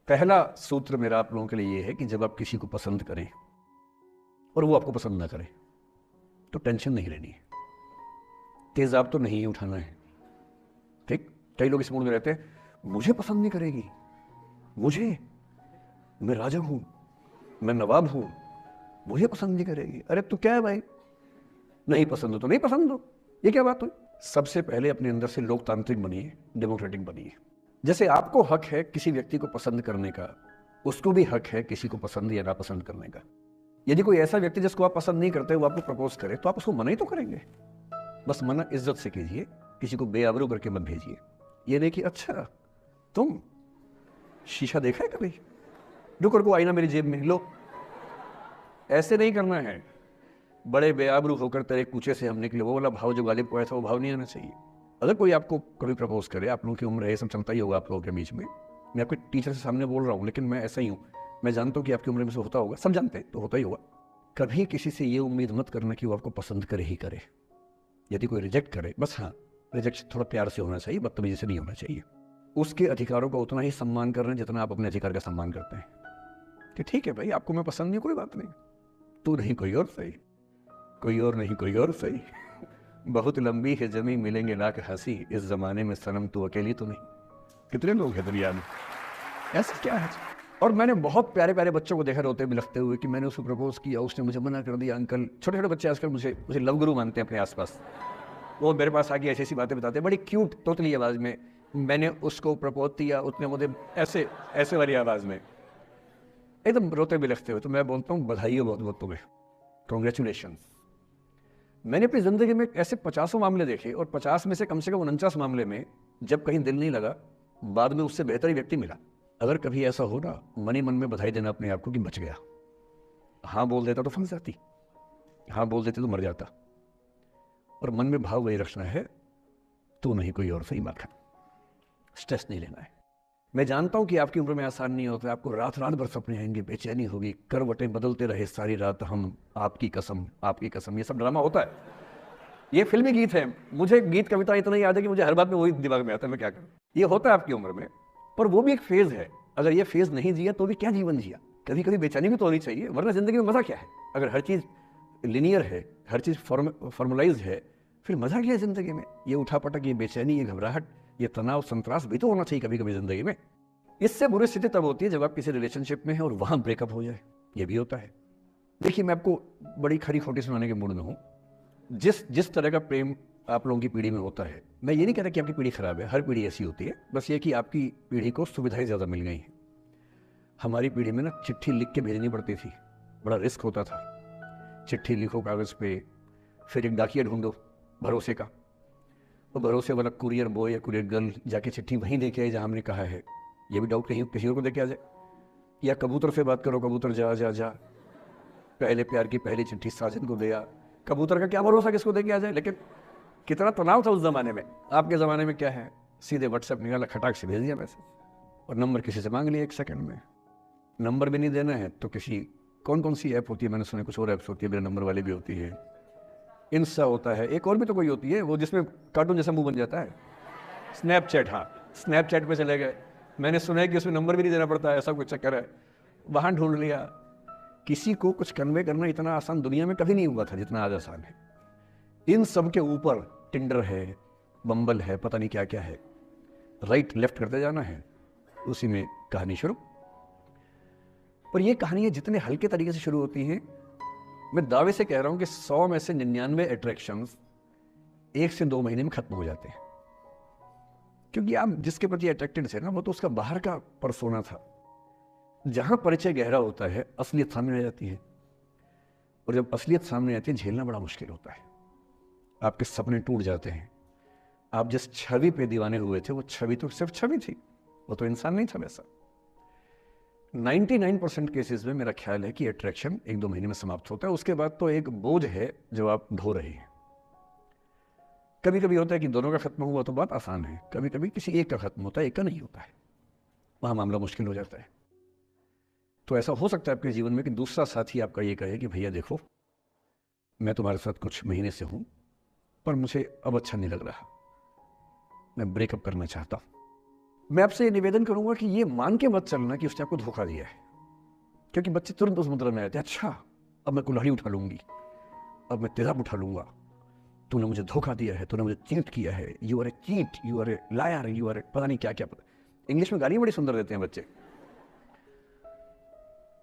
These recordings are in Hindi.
पहला सूत्र मेरा आप लोगों के लिए ये है कि जब आप किसी को पसंद करें और वो आपको पसंद ना करे तो टेंशन नहीं लेनी है, तेजाब तो नहीं उठाना है। ठीक, कई लोग इस मूड में रहते हैं, मुझे पसंद नहीं करेगी, मैं राजा हूं, मैं नवाब हूं, मुझे पसंद नहीं करेगी। अरे तो क्या है भाई, नहीं पसंद हो तो नहीं पसंद हो, ये क्या बात हुई? सबसे पहले अपने अंदर से लोकतांत्रिक बनिए, डेमोक्रेटिक बनिए। जैसे आपको हक है किसी व्यक्ति को पसंद करने का, उसको भी हक है किसी को पसंद या नापसंद करने का। यदि कोई ऐसा व्यक्ति जिसको आप पसंद नहीं करते वो आपको प्रपोज करे तो आप उसको मना ही तो करेंगे। बस मना इज्जत से कीजिए, किसी को बेआबरू करके मत भेजिए। ये नहीं कि अच्छा तुम शीशा देखा है कभी, रुको आईना मेरी जेब में लो, ऐसे नहीं करना है। बड़े बेआबरू होकर तेरे कूचे से हम निकले, वो वाला भाव जो गालिब को आया था वो भाव नहीं आना चाहिए। अगर कोई आपको कभी प्रपोज करे, आप लोगों की उम्र है, सब चलता ही होगा आप लोगों के बीच में, मैं आपके टीचर से सामने बोल रहा हूँ लेकिन मैं ऐसा ही हूँ, मैं जानता हूँ कि आपकी उम्र में से होता होगा, सब जानते हैं तो होता ही होगा। कभी किसी से ये उम्मीद मत करना कि वो आपको पसंद करे ही करे। यदि कोई रिजेक्ट करे, बस हाँ रिजेक्ट थोड़ा प्यार से होना चाहिए, बदतमीजी से नहीं होना चाहिए। उसके अधिकारों का उतना ही सम्मान कर रहे हैं जितना आप अपने अधिकार का सम्मान करते हैं कि ठीक है भाई आपको मैं पसंद नहीं, कोई बात नहीं, तू नहीं कोई और सही, कोई और नहीं कोई और सही, बहुत लंबी है जमी मिलेंगे लाख हंसी, इस जमाने में सनम तू अकेली तो नहीं। कितने लोग हैं दुनिया में, ऐसा क्या है? और मैंने बहुत प्यारे प्यारे बच्चों को देखा रोते बिलखते हुए कि मैंने उसको प्रपोज किया, उसने मुझे मना कर दिया। अंकल, छोटे छोटे बच्चे आजकल मुझे लव गुरु मानते हैं अपने आसपास, वो मेरे पास आके ऐसी ऐसी बातें बताते हैं बड़ी क्यूट तोतली आवाज़ में, मैंने उसको प्रपोज किया, उसने मुझे ऐसे ऐसे वाली आवाज़ में एकदम रोते बिलखते हुए। तो मैं बोलता हूँ बधाई हो बहुत बहुत तुम्हें, कॉन्ग्रेचुलेशन। मैंने अपनी ज़िंदगी में ऐसे 50 मामले देखे और 50 में से कम 49 मामले में जब कहीं दिल नहीं लगा, बाद में उससे बेहतर ही व्यक्ति मिला। अगर कभी ऐसा हो ना, मन ही मन में बधाई देना अपने आप को कि बच गया। हाँ बोल देता तो फंस जाती, हाँ बोल देते तो मर जाता। और मन में भाव वही रखना है, तू नहीं कोई और, सही बात है, स्ट्रेस नहीं लेना है। मैं जानता हूं कि आपकी उम्र में आसान नहीं होता, आपको रात रात भर सपने आएंगे, बेचैनी होगी, करवटें बदलते रहे सारी रात हम, आपकी कसम आपकी कसम, ये सब ड्रामा होता है, ये फिल्मी गीत है। मुझे गीत कविता इतना याद है कि मुझे हर बात में वही दिमाग में आता है, मैं क्या करूं। ये होता है आपकी उम्र में, पर वो भी एक फेज है। अगर ये फेज नहीं जिया तो भी क्या जीवन जिया, कभी कभी बेचैनी भी तो होनी चाहिए, वरना जिंदगी में मजा क्या है? अगर हर चीज लिनियर है, हर चीज फॉर्मुलाइज है, फिर मजा क्या है जिंदगी में? ये उठापटक, ये बेचैनी, ये घबराहट, ये तनाव संतरास भी तो होना चाहिए कभी कभी जिंदगी में। इससे बुरी स्थिति तब होती है जब आप किसी रिलेशनशिप में हैं और वहां ब्रेकअप हो जाए, ये भी होता है। देखिए मैं आपको बड़ी खरी खोटी सुनाने के मूड में हूं। जिस तरह का प्रेम आप लोगों की पीढ़ी में होता है, मैं ये नहीं कह रहा कि आपकी पीढ़ी खराब है, हर पीढ़ी ऐसी होती है, बस ये कि आपकी पीढ़ी को सुविधाएं ज़्यादा मिल गई हैं। हमारी पीढ़ी में ना चिट्ठी लिख के भेजनी पड़ती थी, बड़ा रिस्क होता था। चिट्ठी लिखो कागज़ पे, फिर एक डाकिया ढूंढो भरोसे का, तो भरोसे वाला कुरियर बॉय या कुरियर गर्ल जाके चिट्ठी वहीं दे के आए जहाँ हमने कहा है। ये भी डाउट कहीं किसी और को दे के आ जाए। या कबूतर से बात करो, कबूतर जा जा जा, पहले प्यार की पहली चिट्ठी साजन को दिया। कबूतर का क्या भरोसा किसको दे के आ जाए, लेकिन कितना तनाव था उस जमाने में। आपके ज़माने में क्या है, सीधे व्हाट्सएप निकाला, खटाक से भेज दिया मैसेज, और नंबर किसी से मांग लिया 1 सेकंड में। नंबर भी नहीं देना है तो किसी, कौन कौन सी ऐप होती है, मैंने सुना कुछ और ऐप्स होती है, बिना नंबर वाली भी होती है, इंस्टा होता है, एक और भी तो कोई होती है वो जिसमें कार्टून जैसा मुंह बन जाता है, स्नैपचैट। हाँ, स्नैपचैट पे चले गए, मैंने सुना है कि उसमें नंबर भी नहीं देना पड़ता है, ऐसा कुछ चक्कर है, वहाँ ढूंढ लिया। किसी को कुछ कन्वे करना इतना आसान दुनिया में कभी नहीं हुआ था जितना आज आसान है। इन सब के ऊपर टिंडर है, बम्बल है, पता नहीं क्या क्या है, राइट लेफ्ट करते जाना है, उसी में कहानी शुरू। पर ये कहानियां जितने हल्के तरीके से शुरू होती हैं, मैं दावे से कह रहा हूं कि 100 में से 99 अट्रैक्शंस 1 से 2 महीने में खत्म हो जाते हैं। क्योंकि आप जिसके प्रति अट्रैक्टेड थे ना, वो तो उसका बाहर का परसोना था। जहां परिचय गहरा होता है, असलियत सामने आ जाती है, और जब असलियत सामने आती है झेलना बड़ा मुश्किल होता है। आपके सपने टूट जाते हैं। आप जिस छवि पे दीवाने हुए थे वो छवि तो सिर्फ छवि थी, वो तो इंसान नहीं था वैसा। 99% केसेस में मेरा ख्याल है कि अट्रैक्शन 1-2 महीने में समाप्त होता है। उसके बाद तो एक बोझ है जो आप ढो रहे हैं। कभी कभी होता है कि दोनों का खत्म हुआ तो बात आसान है, कभी कभी किसी एक का खत्म होता है, एक का नहीं होता है, वहां मामला मुश्किल हो जाता है। तो ऐसा हो सकता है आपके जीवन में कि दूसरा साथी आपका ये कहे कि भैया देखो, मैं तुम्हारे साथ कुछ महीने से हूं, पर मुझे अब अच्छा नहीं लग रहा, मैं ब्रेकअप करना चाहता हूं। मैं आपसे ये निवेदन करूंगा कि ये मान के मत चलना कि उसने आपको धोखा दिया है, क्योंकि बच्चे तुरंत उस मुद्रा में आते हैं, अच्छा अब मैं कुल्हाड़ी उठा लूंगी, अब मैं तेजाब उठा लूंगा, तूने मुझे धोखा दिया है, तूने मुझे चीट किया है, you are a cheat, you are a liar, you are a पता नहीं क्या क्या। पता इंग्लिश में गाली बड़ी सुंदर देते हैं बच्चे।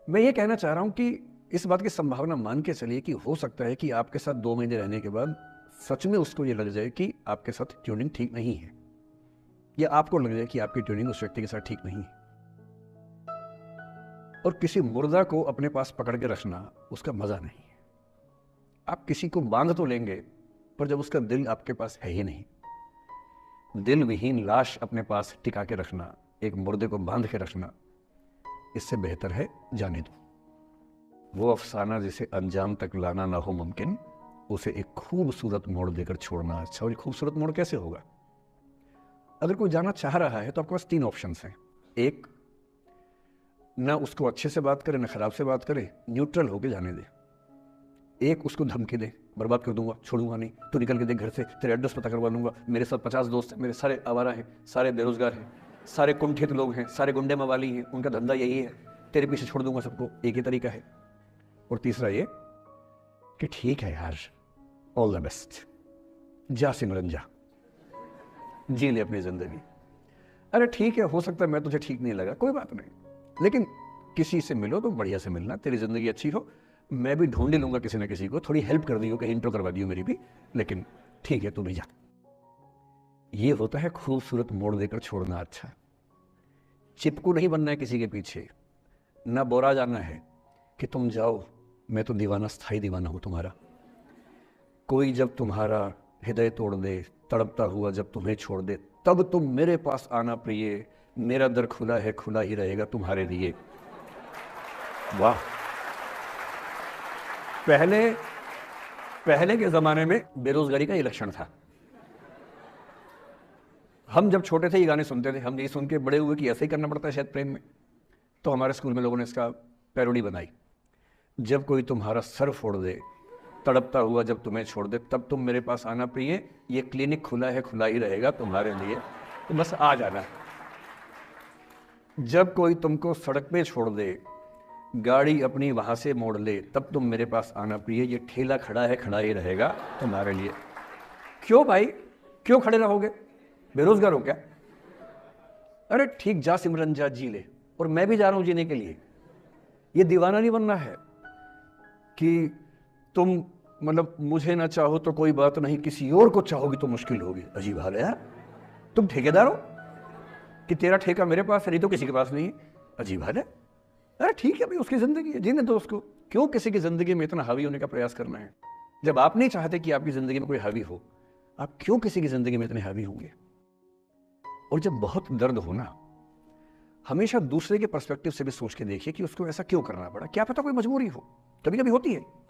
मैं ये कहना चाह रहा हूं कि इस बात की संभावना मान के चलिए कि हो सकता है कि आपके साथ 2 महीने रहने के बाद सच में उसको ये लग जाए कि आपके साथ ट्यूनिंग ठीक नहीं है, या आपको लग जाए कि आपकी ट्यूनिंग उस व्यक्ति के साथ ठीक नहीं है। और किसी मुर्दा को अपने पास पकड़ के रखना उसका मजा नहीं है। आप किसी को बांध तो लेंगे, पर जब उसका दिल आपके पास है ही नहीं, दिल विहीन लाश अपने पास टिका के रखना, एक मुर्दे को बांध के रखना, इससे बेहतर है जाने दो। वो अफसाना जिसे अंजाम तक लाना ना हो मुमकिन, उसे एक खूबसूरत मोड़ देकर छोड़ना अच्छा। और एक खूबसूरत मोड़ कैसे होगा? अगर कोई जाना चाह रहा है तो आपके पास 3 ऑप्शंस हैं। एक, ना उसको अच्छे से बात करे ना खराब से बात करे, न्यूट्रल होके जाने दे। एक, उसको धमकी दे, बर्बाद कर दूंगा, छोड़ूंगा नहीं, तू निकल के देख घर से, तेरे एड्रेस पता करवा दूंगा, मेरे साथ 50 दोस्त हैं, मेरे सारे आवारा हैं, सारे बेरोजगार हैं, सारे कुंठित लोग हैं, सारे गुंडे मवाली हैं, उनका धंधा यही है, तेरे पीछे छोड़ दूंगा सबको। एक ही तरीका है। और तीसरा ये कि ठीक है यार, ऑल द बेस्ट, जा सिमरन जा, जी ले अपनी जिंदगी। अरे ठीक है, हो सकता है मैं तुझे ठीक नहीं लगा, कोई बात नहीं, लेकिन किसी से मिलो तो बढ़िया से मिलना, तेरी जिंदगी अच्छी हो। मैं भी ढूंढ ही लूंगा किसी ना किसी को, थोड़ी हेल्प कर दी हो, कहीं इंट्रो करवा दी हो मेरी भी, लेकिन ठीक है तू भी जा। ये होता है खूबसूरत मोड़ देकर छोड़ना अच्छा। चिपकू नहीं बनना है किसी के पीछे, ना बोरा जाना है कि तुम जाओ, मैं तो दीवाना, स्थायी दीवाना हूं तुम्हारा। कोई जब तुम्हारा हृदय तोड़ दे, तड़पता हुआ जब तुम्हें छोड़ दे, तब तुम मेरे पास आना प्रिय, मेरा दर खुला है, खुला ही रहेगा तुम्हारे लिए। वाह। पहले के जमाने में बेरोजगारी का ये लक्षण था। हम जब छोटे थे ये गाने सुनते थे, हम ये सुन के बड़े हुए कि ऐसे ही करना पड़ता है शायद प्रेम में। तो हमारे स्कूल में लोगों ने इसका पैरोडी बनाई, जब कोई तुम्हारा सर फोड़ दे, तड़पता हुआ जब तुम्हें छोड़ दे, तब तुम मेरे पास आना प्रिय, ये क्लिनिक खुला है, खुला ही रहेगा तुम्हारे लिए, तो बस आ जाना। जब कोई तुमको सड़क पे छोड़ दे, गाड़ी अपनी वहां से मोड़ ले, तब तुम मेरे पास आना प्रिय, ये ठेला खड़ा है, खड़ा ही रहेगा तुम्हारे लिए। क्यों भाई, क्यों खड़े रहोगे? बेरोजगार हो क्या? अरे ठीक, जा सिमरन जा, जी ले, और मैं भी जा रहा हूं जीने के लिए। ये दीवाना नहीं बनना है कि तुम मतलब मुझे ना चाहो तो कोई बात नहीं, किसी और को चाहोगी तो मुश्किल होगी। अजीब हाल है यार, तुम ठेकेदार हो कि तेरा ठेका मेरे पास है, नहीं तो किसी के पास नहीं है। अजीब हाल है। अरे ठीक है भाई, उसकी जिंदगी है, जीने दो उसको। क्यों किसी की जिंदगी में इतना हावी होने का प्रयास करना है? जब आप नहीं चाहते कि आपकी जिंदगी में कोई हावी हो, आप क्यों किसी की जिंदगी में इतने हावी होंगे? और जब बहुत दर्द हो ना, हमेशा दूसरे के पर्सपेक्टिव से भी सोच के देखिए कि उसको ऐसा क्यों करना पड़ा। क्या पता कोई मजबूरी हो, कभी कभी होती है।